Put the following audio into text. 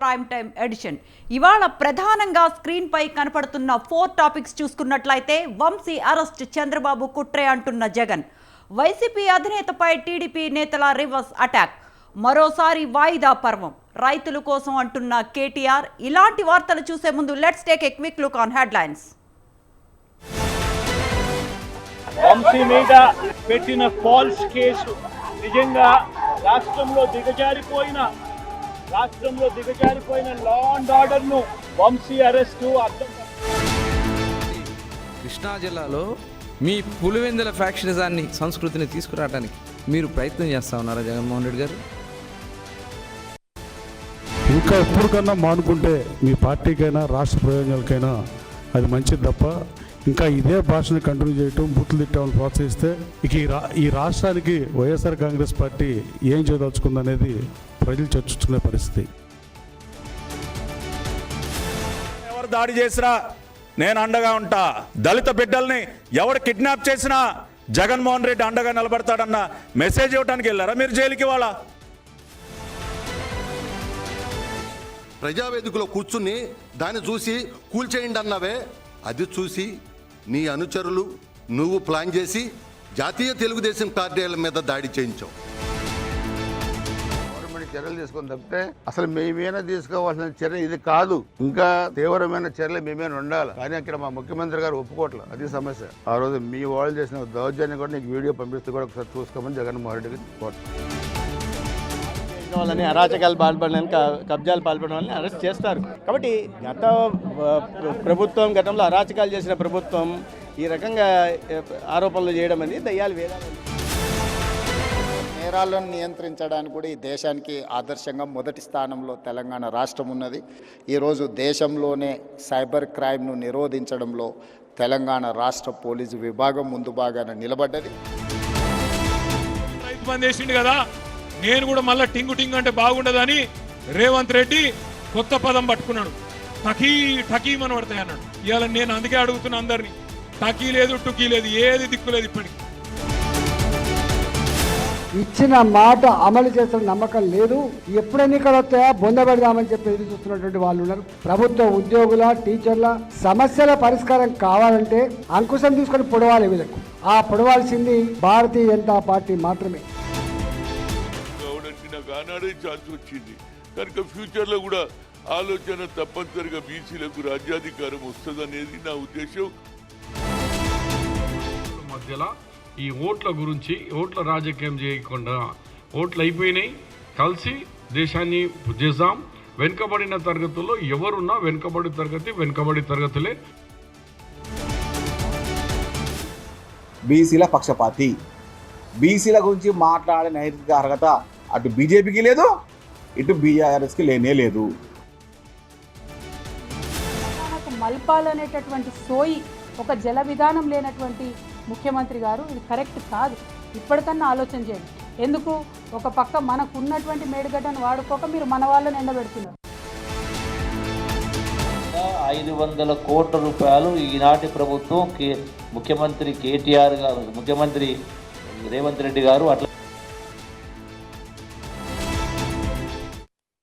Prime time edition. ఇవాళ ప్రధానంగా screen పై కనపడుతున్న 4 టాపిక్స్ చూసుకున్నట్లయితే వంశీ అరెస్ట్, చంద్రబాబు కుట్రే అంటున్న జగన్, వైసీపీ అధినేతపై టీడీపీ నేతల రివర్స్ అటాక్, మరోసారి వాయిదా పర్వం, రైతుల కోసం అంటున్న కేటీఆర్. ఇలాంటి వార్తలు చూసే ముందు let's take a quick look on headlines. Vamshi మీద పెట్టిన ఫాల్స్ కేసు నిజంగా రాష్ట్రంలో దిగజారిపోయిన లా అండ్ ఆర్డర్ ను వంశీ అరెస్టు అర్థం. కృష్ణా జిల్లాలో మీ పులివెందుల ఫ్యాక్షనిజాన్ని, సంస్కృతిని తీసుకురావడానికి మీరు ప్రయత్నం చేస్తా ఉన్నారా జగన్మోహన్ రెడ్డి గారు? ఇంకా ఎప్పుడు కన్నా మానుకుంటే మీ పార్టీకైనా రాష్ట్ర ప్రయోజనాలకైనా అది మంచిది తప్ప ఇంకా ఇదే భాషను కంటిన్యూ చేయటం, బూతులు తిట్టాలని ప్రోత్సహిస్తే ఇక ఈ రాష్ట్రానికి వైఎస్ఆర్ కాంగ్రెస్ పార్టీ ఏం చేయదలుచుకుందనేది ప్రజలు చర్చించుకునే పరిస్థితి. ఎవరు దాడి చేసినా నేను అండగా ఉంటా. దళిత బిడ్డల్ని ఎవరు కిడ్నాప్ చేసినా జగన్మోహన్ రెడ్డి అండగా నిలబడతాడన్న మెసేజ్ ఇవ్వడానికి వెళ్ళారా మీరు జైలుకి? వాళ్ళ ప్రజావేదికలో కూర్చుని దాన్ని చూసి కూల్చేయండి అన్నావే, అది చూసి నీ అనుచరులు నువ్వు ప్లాన్ చేసి జాతీయ తెలుగుదేశం పార్టీల మీద దాడి చేయించావు. గవర్నమెంట్ చర్యలు తీసుకొని తప్పితే అసలు మేమైనా తీసుకోవాల్సిన చర్య ఇది కాదు. ఇంకా తీవ్రమైన చర్యలు మేమైనా ఉండాలి. కానీ అక్కడ మా ముఖ్యమంత్రి గారు ఒప్పుకోవట్లేదు. అది సమస్య. ఆ రోజు మీ వాళ్ళు చేసిన దౌర్జన్యం కూడా నీకు వీడియో పంపిస్తే కూడా ఒకసారి చూసుకోమని జగన్మోహన్ రెడ్డికి కోరుతున్నాను. వాళ్ళని అరాచకాలు పాల్పడడానికి, కబ్జాలు పాల్పడడం వాళ్ళని అరెస్ట్ చేస్తారు. కాబట్టి గతంలో అరాచకాలు చేసిన ప్రభుత్వం ఈ రకంగా ఆరోపణలు చేయడం అనేది దయ్యాలు వేదాలు. నేరాలను నియంత్రించడానికి కూడా ఈ దేశానికి ఆదర్శంగా మొదటి స్థానంలో తెలంగాణ రాష్ట్రం ఉన్నది. ఈరోజు దేశంలోనే సైబర్ క్రైమ్ను నిరోధించడంలో తెలంగాణ రాష్ట్ర పోలీసు విభాగం ముందు బాగానే నిలబడ్డది. రైతు బంద్ చేసిండు కదా, నేను కూడా మళ్ళీ టింగు టింగు అంటే బాగుండదని రేవంత్ రెడ్డి కొత్త పదం పట్టుకున్నాడు. టకీమని పడతాయి అన్నాడు. ఇవాళ నేను అందుకే అడుగుతున్నా అందరినీ, టకీ లేదు, టుకీ లేదు, ఏది దిక్కులేదు. ఇప్పటికి ఇచ్చిన మాట అమలు చేసిన నమ్మకం లేదు. ఎప్పుడు ఎన్నికలు వస్తాయా బొంద పెడదామని చెప్పి ఎదురు చూస్తున్నటువంటి వాళ్ళు ఉన్నారు. ప్రభుత్వ ఉద్యోగుల, టీచర్ల సమస్యల పరిష్కారం కావాలంటే అంకుశం తీసుకొని పొడవాలి. వీళ్ళకు ఆ పొడవాల్సింది భారతీయ జనతా పార్టీ మాత్రమే. ఆనాడే ఛాన్స్ వచ్చింది కనుక ఫ్యూచర్లో కూడా ఆలోచన తప్పనిసరిగా బీసీలకు రాజ్యాధికారం వస్తుందనేది నా ఉద్దేశం. మధ్యలో ఈ ఓట్ల గురించి, ఓట్ల రాజకీయం చేయకుండా ఓట్లు అయిపోయినాయి, కలిసి దేశాన్ని చేద్దాం. వెనుకబడిన తరగతుల్లో ఎవరున్నా వెనుకబడి తరగతులే. బీసీల పక్షపాతి, బీసీల గురించి మాట్లాడే నైతిక అర్హత అటు బీజేపీకి లేదు, ఇటు బీఆర్ఎస్కి లేనే లేదు. మల్పాలనేటటువంటి సోయి ఒక జల విధానం లేనటువంటి ముఖ్యమంత్రి గారు, ఇది కరెక్ట్ కాదు. ఇప్పటికన్నా ఆలోచన చేయండి. ఎందుకు ఒక పక్క మనకు ఉన్నటువంటి మేడిగడ్డను వాడుకోక మీరు మన వాళ్ళని ఎండబెడుతున్నారు. 500 కోట్ల రూపాయలు ఈనాటి ప్రభుత్వం ముఖ్యమంత్రి కేటీఆర్ గారు, ముఖ్యమంత్రి రేవంత్ రెడ్డి గారు అట్లా